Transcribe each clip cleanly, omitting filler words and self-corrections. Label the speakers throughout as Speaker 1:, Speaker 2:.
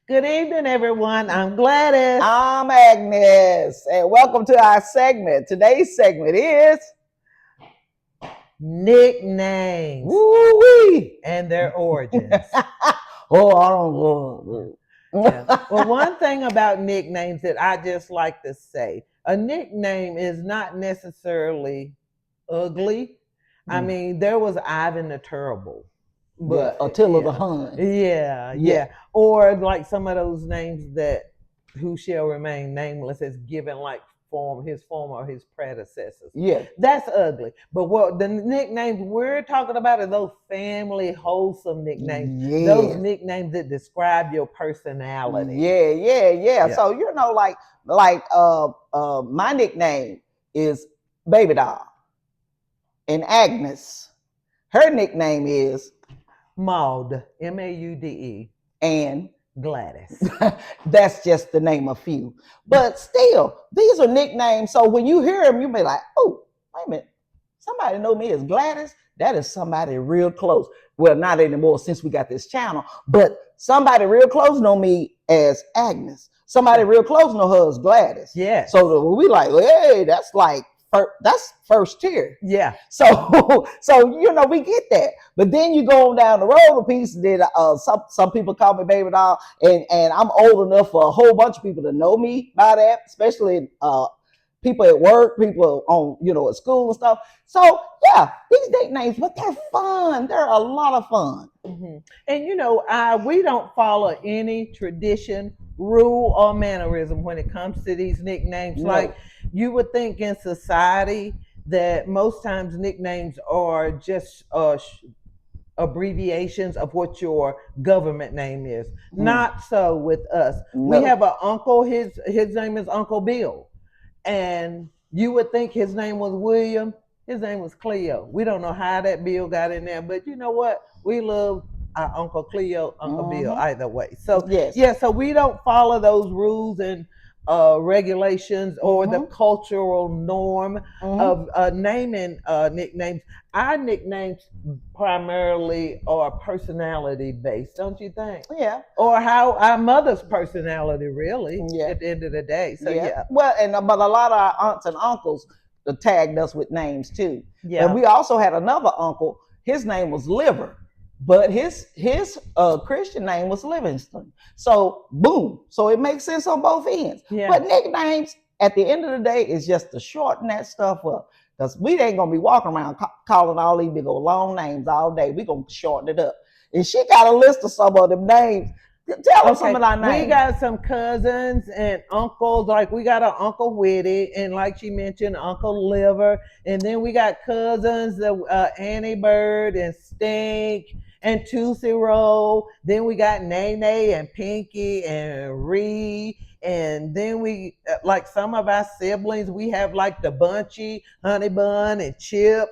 Speaker 1: Good evening, everyone. I'm Gladys.
Speaker 2: I'm Agnes, and welcome to our segment. Today's segment is
Speaker 1: Nicknames
Speaker 2: Woo-wee.
Speaker 1: and their origins.
Speaker 2: Oh, I don't know.
Speaker 1: Yeah. Well, one thing about nicknames that I just like to say, a nickname is not necessarily ugly. I mean, there was Ivan the Terrible,
Speaker 2: Yeah,
Speaker 1: but
Speaker 2: Attila the
Speaker 1: yeah,
Speaker 2: Hun.
Speaker 1: yeah,
Speaker 2: Yeah.
Speaker 1: yeah. Or like some of those names that who shall remain nameless is given like his former or his predecessors.
Speaker 2: Yeah.
Speaker 1: That's ugly. But what the nicknames we're talking about are those family wholesome nicknames, those
Speaker 2: Yeah.
Speaker 1: nicknames that describe your personality.
Speaker 2: Yeah.
Speaker 1: Yeah.
Speaker 2: So my nickname is Baby Doll, and Agnes, her nickname is
Speaker 1: Maud, Maude,
Speaker 2: Anne.
Speaker 1: Gladys.
Speaker 2: That's just the name of few. But still, these are nicknames. So when you hear them, you be like, oh, wait a minute. Somebody know me as Gladys. That is somebody real close. Well, not anymore since we got this channel, but somebody real close know me as Agnes. Somebody real close know her as Gladys.
Speaker 1: Yes.
Speaker 2: So we like, hey, that's first tier.
Speaker 1: Yeah.
Speaker 2: So we get that. But then you go on down the road a piece. Then some people call me Baby Doll, and I'm old enough for a whole bunch of people to know me by that, especially people at work, people on at school and stuff. So yeah, these nicknames, but they're fun. They're a lot of fun.
Speaker 1: Mm-hmm. And we don't follow any tradition, rule, or mannerism when it comes to these nicknames.
Speaker 2: No.
Speaker 1: Like you would think in society that most times nicknames are just abbreviations of what your government name is. Not so with us. We
Speaker 2: No.
Speaker 1: have an uncle. His name is Uncle Bill, and you would think his name was William. His name was Cleo. We don't know how that Bill got in there, but you know what? We love our Uncle Cleo, Uncle Bill, either way. So
Speaker 2: Yes.
Speaker 1: yeah, so we don't follow those rules and regulations or the cultural norm of naming nicknames. Our nicknames primarily are personality based, don't you think?
Speaker 2: Yeah.
Speaker 1: Or how our mother's personality really
Speaker 2: Yeah.
Speaker 1: at the end of the day. So yeah.
Speaker 2: Well, but a lot of our aunts and uncles tagged us with names too.
Speaker 1: Yeah.
Speaker 2: And we also had another uncle. His name was Liver, but his Christian name was Livingston. So boom. So it makes sense on both ends.
Speaker 1: Yeah.
Speaker 2: But nicknames at the end of the day is just to shorten that stuff up. Because we ain't gonna be walking around calling all these big old long names all day. We gonna shorten it up. And she got a list of some of them names. Tell them some of our names.
Speaker 1: We got some cousins and uncles. Like we got an Uncle Witty, and like she mentioned, Uncle Liver. And then we got cousins, Annie Bird and Stink and Tootsie Roll. Then we got Nene and Pinky and Ree. And then we, like some of our siblings, we have like the Bunchy, Honey Bun, and Chip.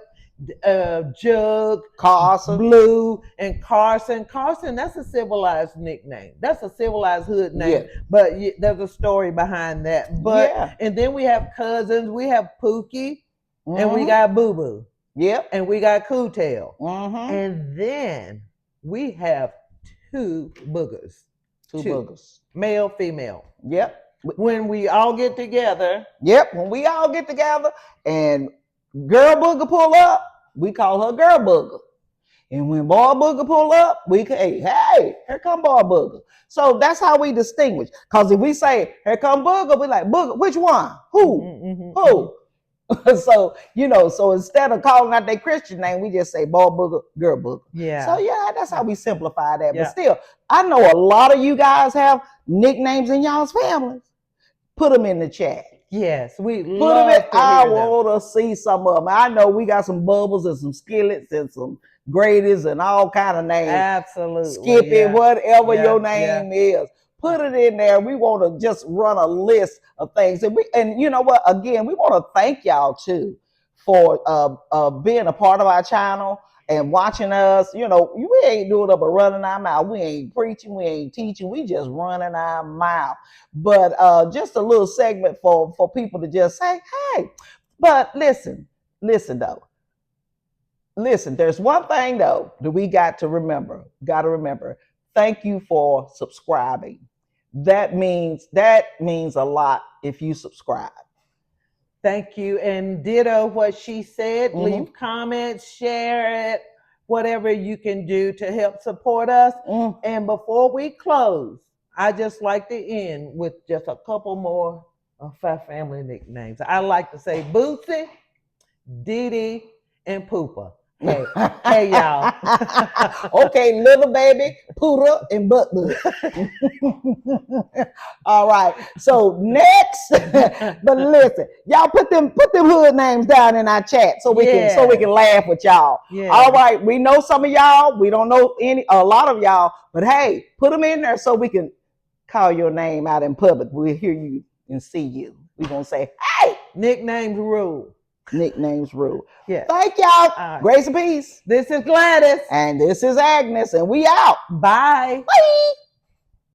Speaker 1: Jug,
Speaker 2: Carson,
Speaker 1: Blue, and Carson. Carson, that's a civilized nickname. That's a civilized hood name.
Speaker 2: Yeah.
Speaker 1: But there's a story behind that. But
Speaker 2: Yeah.
Speaker 1: and then we have cousins. We have Pookie, and we got Boo Boo,
Speaker 2: Yep.
Speaker 1: and we got Cootail,
Speaker 2: Mm-hmm.
Speaker 1: and then we have two boogers,
Speaker 2: Two boogers.
Speaker 1: male, female.
Speaker 2: Yep.
Speaker 1: When we all get together,
Speaker 2: Yep. When we all get together and girl booger pull up, we call her girl booger. And when boy booger pull up, we can, hey, here come boy booger. So that's how we distinguish. Because if we say, here come booger, we like, booger, which one? Who? Who? So, so instead of calling out their Christian name, we just say boy booger, girl booger.
Speaker 1: Yeah.
Speaker 2: So yeah, that's how we simplify that.
Speaker 1: Yeah.
Speaker 2: But still, I know a lot of you guys have nicknames in y'all's families. Put them in the chat.
Speaker 1: Yes, we
Speaker 2: Put
Speaker 1: love
Speaker 2: them in.
Speaker 1: to
Speaker 2: I
Speaker 1: hear them.
Speaker 2: want to see some of them. I know we got some bubbles and some skillets and some Grady's and all kind of names.
Speaker 1: Absolutely.
Speaker 2: Skippy,
Speaker 1: Yeah.
Speaker 2: whatever
Speaker 1: Yeah,
Speaker 2: your name is. Put it in there. We want to just run a list of things. And you know what? Again, we want to thank y'all too for being a part of our channel and watching us. We ain't doing it but running our mouth. We ain't preaching. We ain't teaching. We just running our mouth. But just a little segment for people to just say, hey, but listen though. Listen, there's one thing though that we got to remember. Thank you for subscribing. that means a lot if you subscribe.
Speaker 1: Thank you. And ditto what she said.
Speaker 2: Mhm.
Speaker 1: Leave comments, share it, whatever you can do to help support us.
Speaker 2: Mm.
Speaker 1: And before we close, I just like to end with just a couple more of our family nicknames. I like to say Bootsy, Dee Dee, and Poopa. Hey, hey, y'all.
Speaker 2: Okay, little baby, Pooter, and Butt Butt. All right. So next, but listen, y'all put them hood names down in our chat so we can laugh with y'all.
Speaker 1: Yeah.
Speaker 2: All right. We know some of y'all. We don't know a lot of y'all, but hey, put them in there so we can call your name out in public. We'll hear you and see you. We're gonna say, hey,
Speaker 1: nicknames rule.
Speaker 2: Nicknames rule.
Speaker 1: Yeah.
Speaker 2: Thank y'all. Grace and peace.
Speaker 1: This is Gladys.
Speaker 2: And this is Agnes, and we out.
Speaker 1: Bye.
Speaker 2: Bye.